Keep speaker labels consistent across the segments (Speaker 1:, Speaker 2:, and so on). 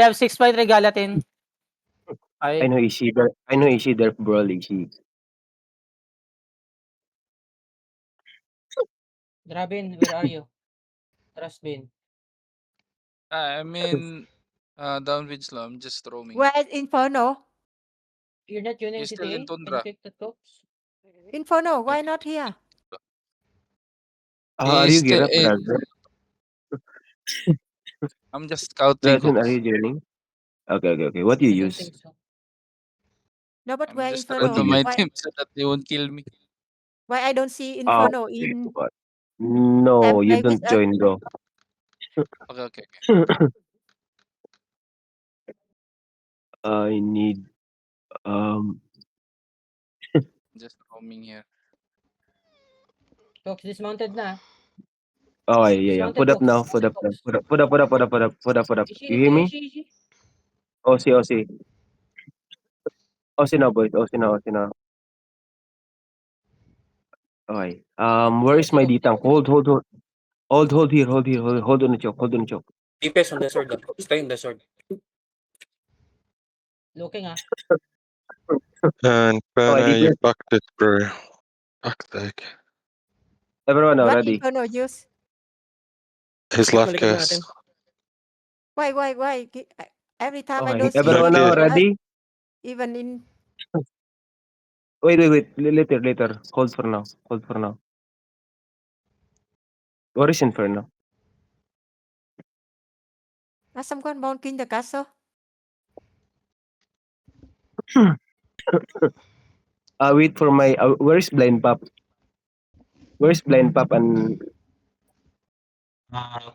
Speaker 1: I have 6 point Regalatin.
Speaker 2: I know Ishii there, bro, Ishii.
Speaker 3: Drabin, where are you? Trustbin.
Speaker 4: I'm in down with Slum, just roaming.
Speaker 5: Where is Inferno?
Speaker 3: You're not using
Speaker 4: He's still in
Speaker 3: CTA? Can
Speaker 4: Tundra.
Speaker 3: you take the tops?
Speaker 5: Inferno, why not here?
Speaker 2: Are you
Speaker 4: He's
Speaker 2: gear up,
Speaker 4: still in.
Speaker 2: Rasen?
Speaker 4: I'm just scouting
Speaker 2: Rasen, are
Speaker 4: hooks.
Speaker 2: you joining? Okay. What do you
Speaker 3: I don't
Speaker 2: use?
Speaker 3: think so.
Speaker 5: No, but
Speaker 4: I'm
Speaker 5: where
Speaker 4: just
Speaker 5: Inferno?
Speaker 4: random my
Speaker 5: Why,
Speaker 4: team so that they won't kill me.
Speaker 5: why I don't see
Speaker 2: Oh,
Speaker 5: Inferno in
Speaker 2: what? No,
Speaker 5: Sam
Speaker 2: you
Speaker 5: play with
Speaker 2: don't
Speaker 5: us?
Speaker 2: join, bro.
Speaker 4: Okay.
Speaker 2: I need
Speaker 4: Just roaming here.
Speaker 3: Tox dismounted na.
Speaker 2: oh yeah.
Speaker 3: Dismounted
Speaker 2: Put up
Speaker 3: Tox.
Speaker 2: now. Put up.
Speaker 3: Ishi,
Speaker 2: You hear me?
Speaker 3: Ishi.
Speaker 2: OC. OC now, boys. OC now. Okay. Where is my D-Tank? Hold here. Hold on the choke.
Speaker 6: DPS on the sword. Stay on the sword.
Speaker 3: Looking ah.
Speaker 7: And
Speaker 2: Okay,
Speaker 7: you
Speaker 2: DPS.
Speaker 7: fucked it, bro. Fuck that.
Speaker 2: Everyone now
Speaker 5: What
Speaker 2: ready?
Speaker 5: Inferno use?
Speaker 7: His left
Speaker 6: Malikad natin.
Speaker 7: cast.
Speaker 5: Why? Every time I
Speaker 2: Okay.
Speaker 5: don't see
Speaker 2: Everyone now
Speaker 5: Inferno,
Speaker 2: ready?
Speaker 5: even in
Speaker 2: Wait. Later. Hold for now. Where is Inferno?
Speaker 5: Asam kan bound king the castle.
Speaker 2: Wait for my. Where is Blind Pop? And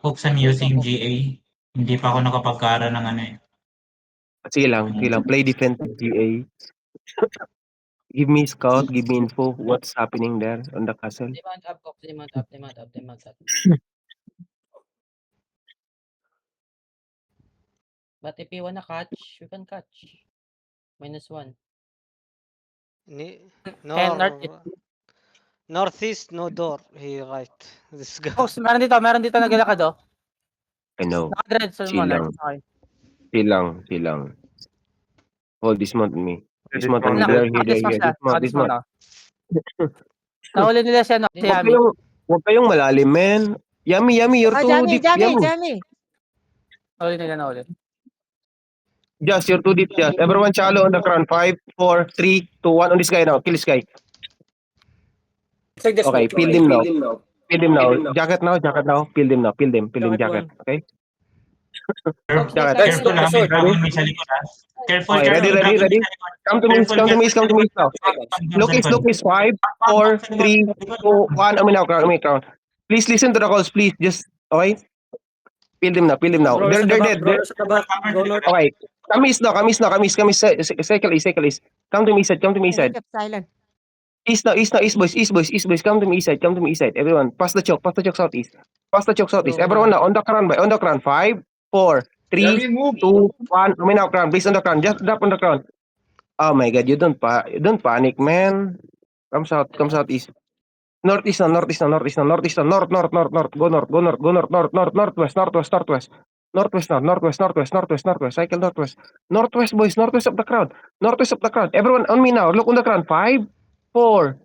Speaker 8: Cooks, I'm using GA. Hindi pa ako nakapagkara ng ano eh.
Speaker 2: sige lang. Play defensive GA. Give me scout. Give me info. What's happening there on the castle?
Speaker 3: Demand up, Tox. Demand up. But if you wanna catch, you can catch. -1.
Speaker 9: Northeast, no door. He right. This guy.
Speaker 1: Tox, meron dito naglalakad oh.
Speaker 2: I know.
Speaker 1: Naka-dread sa
Speaker 2: Chill
Speaker 1: monarch.
Speaker 2: lang.
Speaker 1: Okay.
Speaker 2: Chill lang. Hold, dismount me. Dismount me.
Speaker 1: Naka-
Speaker 2: Here.
Speaker 1: Naka-dismount
Speaker 2: Dismount.
Speaker 1: na. Nahuli nila siya no, si Yami.
Speaker 2: Huwag kayong malalim, men. Yummy, you're too
Speaker 5: Jamie,
Speaker 2: deep. Yummy.
Speaker 1: Nahuli.
Speaker 2: Just, you're too deep, just. Everyone shallow on the crown. 5, 4, 3, 2, 1 on this guy now. Kill this guy. Okay, peel him now. Jacket now. Peel him, jacket. Okay? Jacket.
Speaker 8: Careful lang, may dragon may sa likod ah. Careful,
Speaker 2: Okay, ready.
Speaker 8: dragon may sa likod.
Speaker 2: Come to me now. Look is 5, 4, 3, 2, 1. Amin now, crown. Please listen to the calls, please. Just, okay? Peel them now. They're dead. Okay. Kamis now. Cycle east. Come to me side.
Speaker 5: kept silent.
Speaker 2: East boys. Come to me east side. Everyone, pass the choke southeast. Everyone now, on the crown. 5, 4, 3, 2, 1. Amin now, crown. Please on the crown. Just drop on the crown. Oh my god, you don't panic, man. Come southeast. Northeast now. North. Go north. Northwest. Cycle northwest. Northwest, boys. Northwest of the crowd. Everyone on me now. Look on the crowd. 5, 4,